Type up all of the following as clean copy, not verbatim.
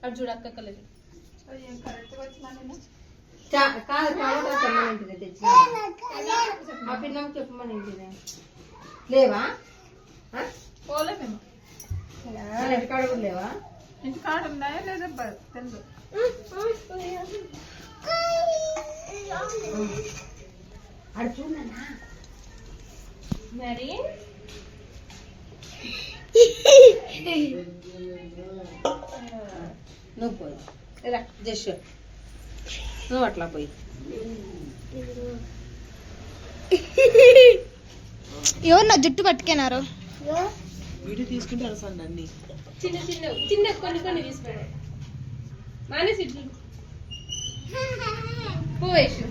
అటు చూడు అక్క కలర్ కాదు టమాటా తెమ్మని తెచ్చిన ఆ పిల్లకి చెప్పమని లేవా పోలే మేము ఇంటికాడ కూడా లేవా ఇంటికాడ ఉన్నాయా లేదా తెలుసు అడు చూడన్నా మరి నువ్వు పోయి జస్ట్ నువ్వు అట్లా పోయి ఎవరు నా జుట్టు పట్టుకున్నారు వీడియో తీసుకుంటే అలసండి అన్ని చిన్న చిన్న చిన్న కొన్ని కొన్ని తీసుకున్నాడు మానేసి ఇట్లు పోవేసి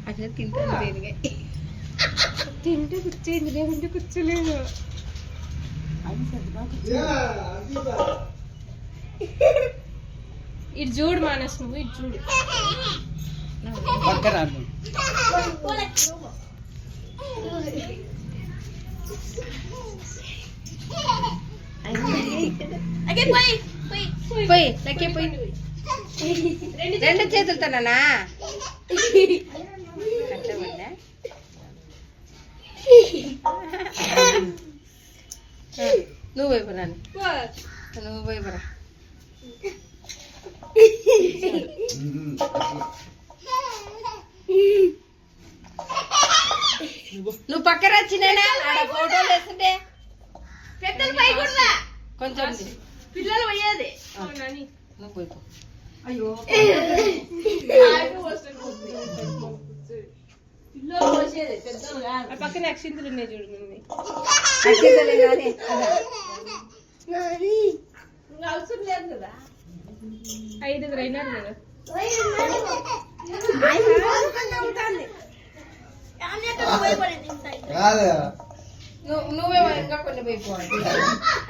అట్లా తింటాను దేనిగా తింటే కూర్చోయింది లేదంటే కూర్చోలేదు ఇటు చూడు మానస్ నువ్వు ఇటు చూడు పోయి లెక్కే పోయి రెండు చేతులతోనా నువ్వు పోయిపోరా నువ్వు పోయిపోరా నువ్వు పక్కన వచ్చినా ఫోటోలు వేస్తుంటే పెద్దలు పై కూడా కొంచెం పిల్లలు పోయేది నువ్వు పోయిపో అయ్యో పక్కన అక్షింతలు ఉన్నాయి చూడు అవసరం లేదు కదా 5 అయినారు కదా నువ్వే ఇంకా కొన్ని పోయిపోవాలి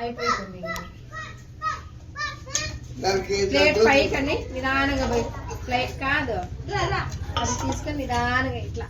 అయిపోయింది ప్లేట్ పైకని నిదానంగా పోయి ప్లేట్ కాదు అది తీసుకొని నిదానంగా ఇట్లా